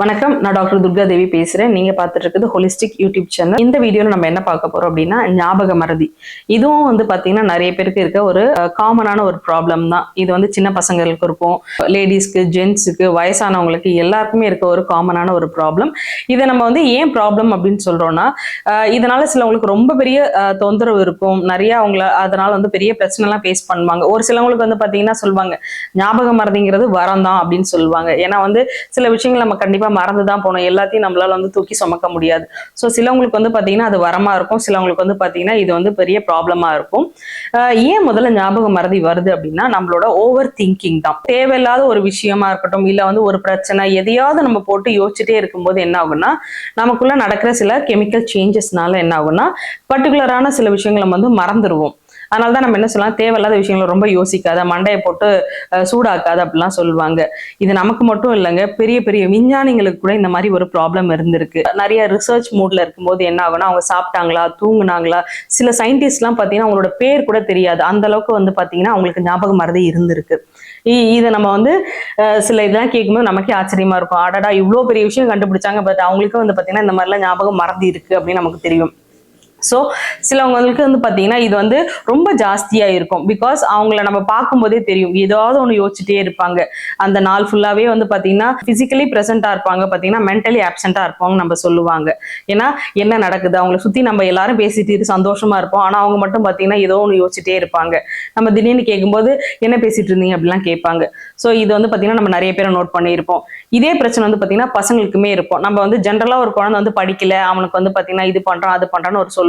வணக்கம், நான் டாக்டர் துர்கா தேவி பேசுறேன். நீங்க பார்த்துட்டு இருக்குது ஹோலிஸ்டிக் யூடியூப் சேனல். இந்த வீடியோல நம்ம என்ன பார்க்க போறோம் அப்படின்னா, ஞாபக மறதி. இதுவும் பாத்தீங்கன்னா நிறைய பேருக்கு இருக்க ஒரு காமனான ஒரு ப்ராப்ளம் தான். இது சின்ன பசங்களுக்கு இருக்கும், லேடிஸ்க்கு, ஜென்ட்ஸுக்கு, வயசானவங்களுக்கு எல்லாருக்குமே இருக்க ஒரு காமனான ஒரு ப்ராப்ளம். இதை நம்ம ஏன் ப்ராப்ளம் அப்படின்னு சொல்றோம்னா, இதனால சிலவங்களுக்கு ரொம்ப பெரிய தொந்தரவு இருக்கும். நிறைய அவங்கள அதனால பெரிய பிரச்சனை எல்லாம் ஃபேஸ் பண்ணுவாங்க. ஒரு சிலவங்களுக்கு பாத்தீங்கன்னா சொல்லுவாங்க, ஞாபக மறதிங்கிறது வரம் தான் அப்படின்னு சொல்லுவாங்க. ஏன்னா சில விஷயங்கள் நம்ம கண்டிப்பா மறந்துதான் போனோம், எல்லாத்தையும் நம்மளால தூக்கி சுமக்க முடியாது. சோ சிலவங்களுக்கு பாத்தீங்கன்னா அது வரமா இருக்கும், சிலவங்களுக்கு பாத்தீங்கன்னா இது பெரிய ப்ராப்ளமா இருக்கும். ஏன் முதல்ல ஞாபக மறதி வருது அப்படின்னா, நம்மளோட ஓவர் திங்கிங் தான். தேவையில்லாத ஒரு விஷயமா இருக்கட்டும், இல்ல ஒரு பிரச்சனை எதையாவது நம்ம போட்டு யோசிச்சுட்டே இருக்கும்போது என்ன ஆகும்னா, நமக்குள்ள நடக்கிற சில கெமிக்கல் சேஞ்சஸ்னால என்ன ஆகும்னா, பர்டிகுலரான சில விஷயங்களை நம்ம மறந்துடுவோம். அதனாலதான் நம்ம என்ன சொல்லலாம், தேவையில்லாத விஷயங்களை ரொம்ப யோசிக்காத, மண்டையை போட்டு சூடாக்காத அப்படிலாம் சொல்லுவாங்க. இது நமக்கு மட்டும் இல்லைங்க, பெரிய பெரிய விஞ்ஞானிகளுக்கு கூட இந்த மாதிரி ஒரு ப்ராப்ளம் இருந்திருக்கு. நிறைய ரிசர்ச் மூட்ல இருக்கும்போது என்ன ஆகும்னா, அவங்க சாப்பிட்டாங்களா, தூங்குனாங்களா, சில சயின்டிஸ்ட் எல்லாம் பாத்தீங்கன்னா அவங்களோட பேர் கூட தெரியாது, அந்த அளவுக்கு பாத்தீங்கன்னா அவங்களுக்கு ஞாபக மறதி இருந்திருக்கு. இதை நம்ம சில இதெல்லாம் கேட்கும்போது நமக்கே ஆச்சரியமா இருக்கும். அடடா, இவ்வளவு பெரிய விஷயம் கண்டுபிடிச்சாங்க, பட் அவங்களுக்கும் பாத்தீங்கன்னா இந்த மாதிரிலாம் ஞாபகம் மறதி இருக்கு அப்படின்னு நமக்கு தெரியும். சோ சிலவங்களுக்கு பாத்தீங்கன்னா இது ரொம்ப ஜாஸ்தியா இருக்கும். பிகாஸ் அவங்கள நம்ம பார்க்கும்போதே தெரியும், ஏதாவது ஒண்ணு யோசிச்சுட்டே இருப்பாங்க. அந்த நாள் ஃபுல்லாவே பாத்தீங்கன்னா பிசிக்கலி பிரசன்டா இருப்பாங்க, பாத்தீங்கன்னா மென்டலி ஆப்சென்டா இருப்பாங்க நம்ம சொல்லுவாங்க. ஏன்னா என்ன நடக்குது, அவங்களை சுத்தி நம்ம எல்லாரும் பேசிட்டு சந்தோஷமா இருப்போம், ஆனா அவங்க மட்டும் பாத்தீங்கன்னா ஏதோ ஒண்ணு யோசிச்சுட்டே இருப்பாங்க. நம்ம திடீர்னு கேட்கும்போது என்ன பேசிட்டு இருந்தீங்க அப்படிலாம் கேட்பாங்க. சோ இது பாத்தீங்கன்னா நம்ம நிறைய பேரை நோட் பண்ணியிருப்போம். இதே பிரச்சனை பாத்தீங்கன்னா பசங்களுக்குமே இருக்கும். நம்ம ஜென்ரலா ஒரு குழந்தை படிக்கல, அவனுக்கு பாத்தீங்கன்னா இது பண்றான் அது பண்றான்னு ஒரு சொல்லுவோம்.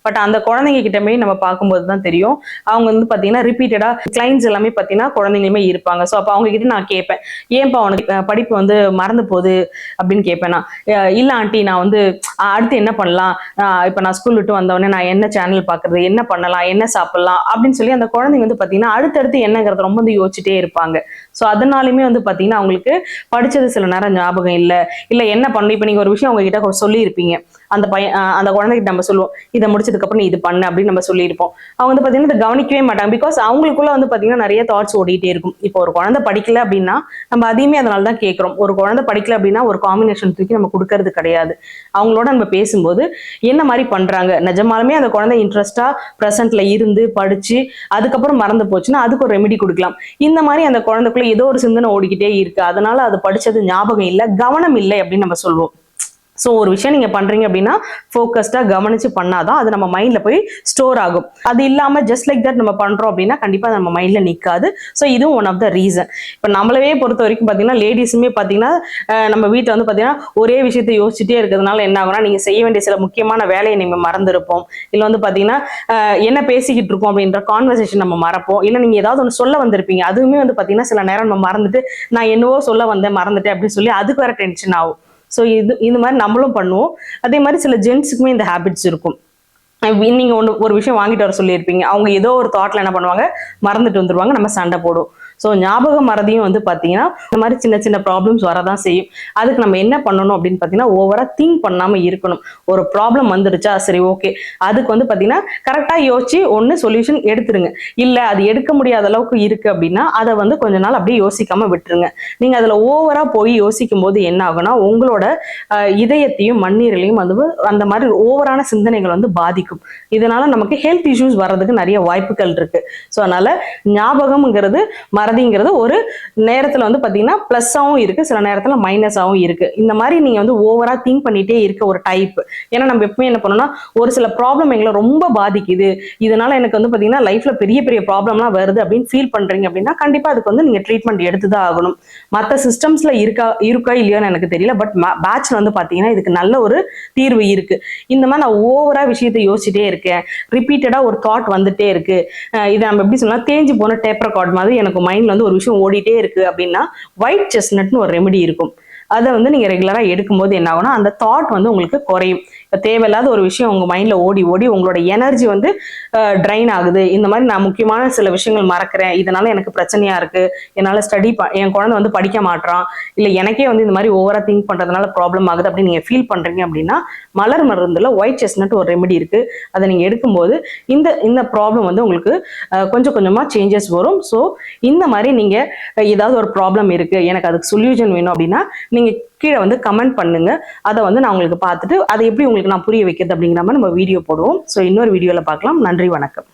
பட் அந்த குழந்தைங்க கிட்டமே நம்ம பார்க்கும்போது தான் தெரியும், அவங்க பாத்தீங்கன்னா ரிப்பீட்டடா கிளைண்ட்ஸ் எல்லாமே பாத்தீங்கன்னா குழந்தைங்களுமே இருப்பாங்க. சோ அப்ப அவங்க கிட்ட நான் கேட்பேன், ஏன்பா அவனுக்கு படிப்பு மறந்து போகுது அப்படின்னு கேட்பேன். நான் இல்ல ஆண்டி, நான் அடுத்து என்ன பண்ணலாம், இப்ப நான் ஸ்கூல் விட்டு வந்தவொடனே நான் என்ன சேனல் பாக்குறது, என்ன பண்ணலாம், என்ன சாப்பிடலாம் அப்படின்னு சொல்லி அந்த குழந்தைங்க பாத்தீங்கன்னா அடுத்தடுத்து என்னங்கிறத ரொம்ப யோசிச்சுட்டே இருப்பாங்க. சோ அதனாலுமே பாத்தீங்கன்னா அவங்களுக்கு படிச்சது சில நேரம் ஞாபகம் இல்ல என்ன பண்ணணும். இப்ப நீங்க ஒரு விஷயம் அவங்க கிட்ட சொல்லி இருப்பீங்க, அந்த பையன் அந்த குழந்தைகிட்ட நம்ம சொல்லுவோம், இதை முடிச்சதுக்கு அப்புறம் நீ இது பண்ணு அப்படின்னு நம்ம சொல்லியிருப்போம். அவங்க பாத்தீங்கன்னா இதை கவனிக்கவே மாட்டாங்க. பிகாஸ் அவங்களுக்குள்ள பாத்தீங்கன்னா நிறைய தாட்ஸ் ஓடிட்டே இருக்கும். இப்போ ஒரு குழந்தை படிக்கல அப்படின்னா நம்ம அதையுமே அதனாலதான் கேட்கிறோம். ஒரு குழந்தை படிக்கல அப்படின்னா ஒரு காம்பினேஷன் தூக்கி நம்ம கொடுக்கறது கிடையாது. அவங்களோட நம்ம பேசும்போது என்ன மாதிரி பண்றாங்க, நிஜமாலுமே அந்த குழந்தை இன்ட்ரெஸ்டா பிரசன்ட்ல இருந்து படிச்சு அதுக்கப்புறம் மறந்து போச்சுன்னா அதுக்கு ஒரு ரெமெடி கொடுக்கலாம். இந்த மாதிரி அந்த குழந்தைக்குள்ள ஏதோ ஒரு சிந்தனை ஓடிக்கிட்டே இருக்கு, அதனால அது படிச்சது ஞாபகம் இல்லை, கவனம் இல்லை அப்படின்னு நம்ம சொல்லுவோம். சோ ஒரு விஷயம் நீங்க பண்றீங்க அப்படின்னா ஃபோக்கஸ்டா கவனிச்சு பண்ணாதான் அது நம்ம மைண்ட்ல போய் ஸ்டோர் ஆகும். அது இல்லாம ஜஸ்ட் லைக் தட் நம்ம பண்றோம் அப்படின்னா கண்டிப்பா நம்ம மைண்ட்ல நிக்காது. சோ இதுவும் ஒன் ஆஃப் த ரீசன். இப்ப நம்மளவே பொறுத்த வரைக்கும் பாத்தீங்கன்னா லேடிஸுமே பாத்தீங்கன்னா நம்ம வீட்டுல பாத்தீங்கன்னா ஒரே விஷயத்த யோசிச்சுட்டே இருக்கிறதுனால என்ன ஆகும்னா, நீங்க செய்ய வேண்டிய சில முக்கியமான வேலையை நீங்க மறந்துருப்போம். இல்ல பாத்தீங்கன்னா என்ன பேசிக்கிட்டு இருக்கோம் அப்படின்ற கான்வர்சேஷன் நம்ம மறப்போம். இல்ல நீங்க ஏதாவது ஒண்ணு சொல்ல வந்திருப்பீங்க, அதுவுமே பாத்தீங்கன்னா சில நேரம் நம்ம மறந்துட்டு நான் என்னவோ சொல்ல வந்தேன் மறந்துட்டேன் அப்படின்னு சொல்லி அதுக்கு வேற டென்ஷன் ஆகும். சோ இந்த மாதிரி நம்மளும் பண்ணுவோம். அதே மாதிரி சில ஜென்ட்ஸுக்குமே இந்த ஹேபிட்ஸ் இருக்கும். நீங்க ஒரு விஷயம் வாங்கிட்டு வர சொல்லியிருப்பீங்க, அவங்க ஏதோ ஒரு தாட்ல என்ன பண்ணுவாங்க, மறந்துட்டு வந்துருவாங்க, நம்ம சண்டை போடுவோம். சோ ஞாபக மறதியும் பாத்தீங்கன்னா இந்த மாதிரி சின்ன சின்ன ப்ராப்ளம்ஸ் வரதான் செய்யும். அதுக்கு நம்ம என்ன பண்ணணும் அப்படின்னு பாத்தீங்கன்னா, ஓவரா திங்க் பண்ணாம இருக்கணும். ஒரு ப்ராப்ளம் வந்துருச்சா, சரி ஓகே, அதுக்கு பாத்தீங்கன்னா கரெக்டா யோசிச்சு ஒண்ணு சொல்யூஷன் எடுத்துருங்க. இல்ல அது எடுக்க முடியாத அளவுக்கு இருக்கு அப்படின்னா அதை கொஞ்ச நாள் அப்படியே யோசிக்காம விட்டுருங்க. நீங்க அதுல ஓவரா போய் யோசிக்கும் போது என்ன ஆகும்னா, உங்களோட இதயத்தையும் மண்ணீரலையும் அந்த மாதிரி ஓவரான சிந்தனைகள் பாதிக்கும். இதனால நமக்கு ஹெல்த் இஷ்யூஸ் வர்றதுக்கு நிறைய வாய்ப்புகள் இருக்கு. சோ அதனால ஞாபகம்ங்கிறது மறதிங்கிறது ஒரு நேரத்துல பாத்தீங்கன்னா பிளஸ்ஸாவும் இருக்கு, சில நேரத்துல மைனஸாவும் இருக்கு. இந்த மாதிரி நீங்க ஓவரா திங்க் பண்ணிட்டே இருக்க ஒரு டைப். ஏன்னா நம்ம எப்பவுமே என்ன பண்ணோம்னா, ஒரு சில ப்ராப்ளம் எங்களை ரொம்ப பாதிக்குது, இதனால எனக்கு பாத்தீங்கன்னா லைஃப்ல பெரிய பெரிய ப்ராப்ளம்லாம் வருது அப்படின்னு ஃபீல் பண்றீங்க அப்படின்னா கண்டிப்பா அதுக்கு நீங்க ட்ரீட்மெண்ட் எடுத்துதான் ஆகணும். மத்த சிஸ்டம்ஸ்ல இருக்கா இல்லையோன்னு எனக்கு தெரியல, பட் பேட்ச்ல பாத்தீங்கன்னா இதுக்கு நல்ல ஒரு தீர்வு இருக்கு. இந்த மாதிரி நான் ஓவரா விஷயத்தை யோசிச்சுட்டே இருக்கேன், ரிப்பீட்டடா ஒரு தாட் வந்துட்டே இருக்கு, இதை நம்ம எப்படி சொன்னா தேஞ்சு போன டேப் ரெக்கார்ட் மாதிரி எனக்கு மைண்ட்ல ஒரு விஷயம் ஓடிட்டே இருக்கு அப்படின்னா, ஒயிட் செஸ்னட்னு ஒரு ரெமெடி இருக்கும். அதை நீங்க ரெகுலரா எடுக்கும்போது என்ன ஆகும்னா, அந்த தாட் உங்களுக்கு குறையும். தேவையில்லாத ஒரு விஷயம் உங்க மைண்ட்ல ஓடி ஓடி உங்களோட எனர்ஜி ட்ரைன் ஆகுது, இந்த மாதிரி நான் முக்கியமான சில விஷயங்கள் மறக்கிறேன், இதனால எனக்கு பிரச்சனையா இருக்கு, என்னால என் குழந்தை படிக்க மாட்டான், இல்ல எனக்கே இந்த மாதிரி ஓவரா திங்க் பண்றதுனால ப்ராப்ளம் ஆகுது அப்படின்னு நீங்க ஃபீல் பண்றீங்க அப்படின்னா, மலர் மருந்துல ஒயிட் செஸ்னட் ஒரு ரெமெடி இருக்கு. அதை நீங்க எடுக்கும்போது இந்த இந்த ப்ராப்ளம் உங்களுக்கு கொஞ்சம் கொஞ்சமா சேஞ்சஸ் வரும். ஸோ இந்த மாதிரி நீங்க ஏதாவது ஒரு ப்ராப்ளம் இருக்கு, எனக்கு அதுக்கு சொல்யூஷன் வேணும் அப்படின்னா நீங்க கீழே வந்து கமெண்ட் பண்ணுங்க. அதை வந்து நான் உங்களுக்கு பார்த்துட்டு அதை எப்படி உங்களுக்கு நான் புரிய வைக்கிறது அப்படிங்கிற மாதிரி நம்ம வீடியோ போடுவோம். ஸோ இன்னொரு வீடியோல பார்க்கலாம். நன்றி, வணக்கம்.